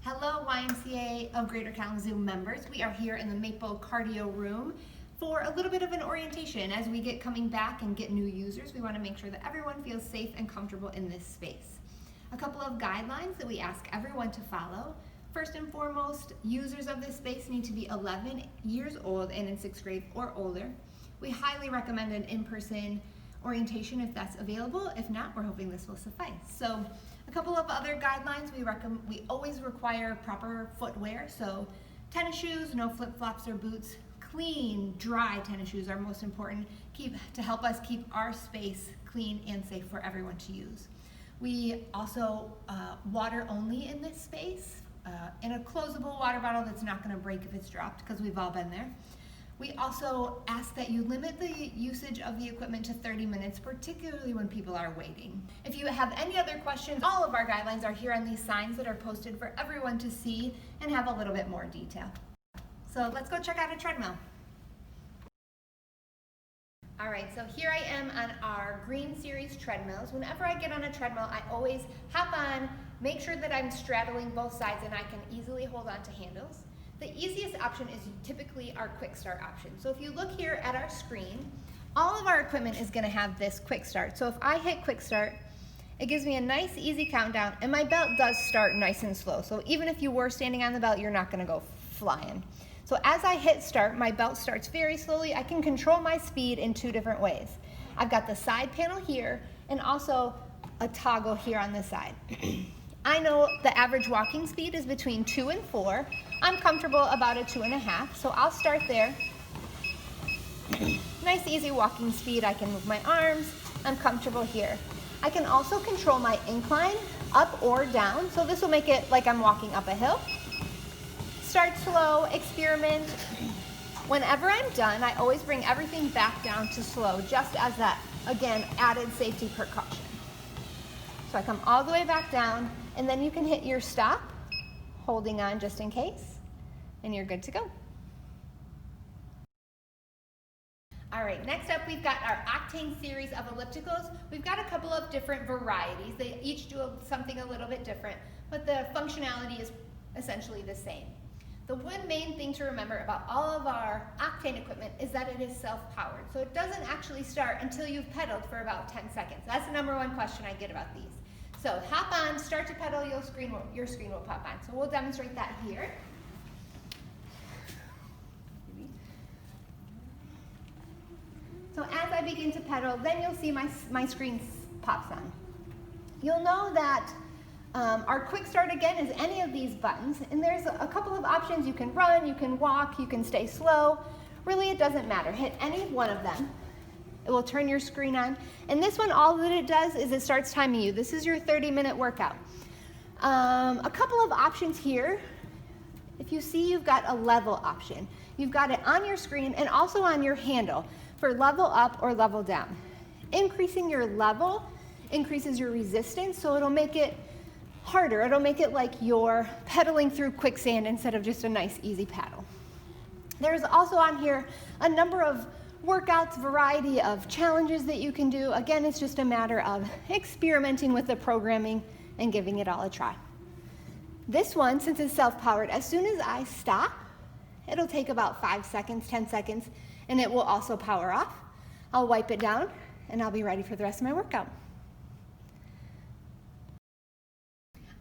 Hello YMCA of Greater Kalamazoo members. We are here in the Maple Cardio Room for a little bit of an orientation. As we get coming back and get new users, we want to make sure that everyone feels safe and comfortable in this space. A couple of guidelines that we ask everyone to follow. First and foremost, users of this space need to be 11 years old and in 6th grade or older. We highly recommend an in-person orientation if that's available. If not, we're hoping this will suffice. So a couple of other guidelines, we always require proper footwear. So tennis shoes, no flip-flops or boots. Clean, dry tennis shoes are most important to help us keep our space clean and safe for everyone to use. We also water only in this space, in a closable water bottle that's not going to break if it's dropped, because we've all been there. We also ask that you limit the usage of the equipment to 30 minutes, particularly when people are waiting. If you have any other questions, all of our guidelines are here on these signs that are posted for everyone to see and have a little bit more detail. So let's go check out a treadmill. All right, so here I am on our Green Series treadmills. Whenever I get on a treadmill, I always hop on, make sure that I'm straddling both sides and I can easily hold on to handles. The easiest option is typically our quick start option. So if you look here at our screen, all of our equipment is gonna have this quick start. So if I hit quick start, it gives me a nice easy countdown, and my belt does start nice and slow. So even if you were standing on the belt, you're not gonna go flying. So as I hit start, my belt starts very slowly. I can control my speed in 2 different ways. I've got the side panel here and also a toggle here on this side. I know the average walking speed is between 2 and 4. I'm comfortable about a 2.5, so I'll start there. Nice easy walking speed. I can move my arms. I'm comfortable here. I can also control my incline up or down, so this will make it like I'm walking up a hill. Start slow, experiment. Whenever I'm done, I always bring everything back down to slow, just as that, again, added safety precaution. So I come all the way back down, and then you can hit your stop, holding on just in case, and you're good to go. All right, next up we've got our Octane series of ellipticals. We've got a couple of different varieties. They each do something a little bit different, but the functionality is essentially the same. The one main thing to remember about all of our Octane equipment is that it is self-powered. So it doesn't actually start until you've pedaled for about 10 seconds. That's the #1 question I get about these. So hop on, start to pedal, your screen will pop on. So we'll demonstrate that here. So as I begin to pedal, then you'll see my screen pops on. You'll know that our quick start, again, is any of these buttons, and there's a couple of options. You can run, you can walk, you can stay slow. Really, it doesn't matter. Hit any one of them. It will turn your screen on. And this one, all that it does is it starts timing you. This is your 30-minute workout. A couple of options here. If you see, you've got a level option. You've got it on your screen and also on your handle for level up or level down. Increasing your level increases your resistance, so it'll make it harder. It'll make it like you're pedaling through quicksand instead of just a nice, easy paddle. There's also on here a number of workouts, variety of challenges that you can do. Again, it's just a matter of experimenting with the programming and giving it all a try. This one, since it's self-powered, as soon as I stop, it'll take about 5 seconds, 10 seconds, and it will also power off. I'll wipe it down, and I'll be ready for the rest of my workout.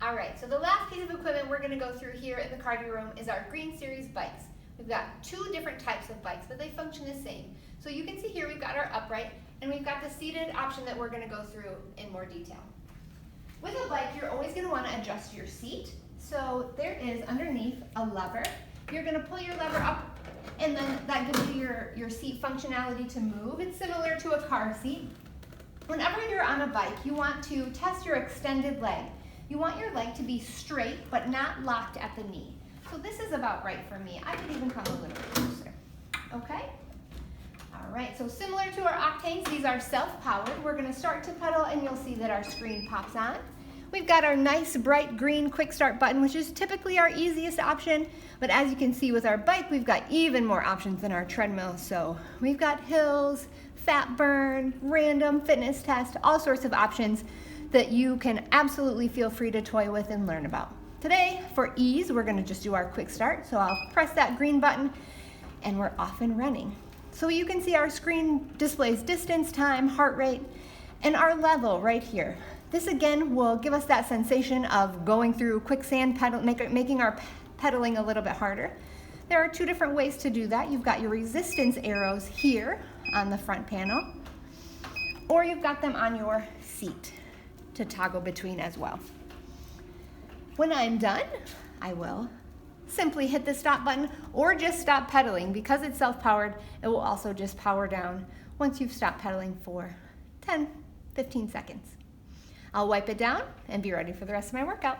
All right, so the last piece of equipment we're gonna go through here in the cardio room is our Green Series bikes. We've got 2 different types of bikes, but they function the same. So you can see here we've got our upright, and we've got the seated option that we're gonna go through in more detail. With a bike, you're always gonna wanna adjust your seat. So there is underneath a lever. You're gonna pull your lever up, and then that gives you your seat functionality to move. It's similar to a car seat. Whenever you're on a bike, you want to test your extended leg. You want your leg to be straight, but not locked at the knee. So this is about right for me. I could even come a little bit closer, okay? All right, so similar to our Octanes, these are self-powered. We're gonna start to pedal, and you'll see that our screen pops on. We've got our nice bright green quick start button, which is typically our easiest option, but as you can see with our bike, we've got even more options than our treadmill. So we've got hills, fat burn, random fitness test, all sorts of options that you can absolutely feel free to toy with and learn about. Today, for ease, we're gonna just do our quick start. So I'll press that green button and we're off and running. So you can see our screen displays distance, time, heart rate, and our level right here. This again will give us that sensation of going through quicksand, making our pedaling a little bit harder. There are two different ways to do that. You've got your resistance arrows here on the front panel, or you've got them on your seat to toggle between as well. When I'm done, I will simply hit the stop button or just stop pedaling. Because it's self-powered, it will also just power down once you've stopped pedaling for 10, 15 seconds. I'll wipe it down and be ready for the rest of my workout.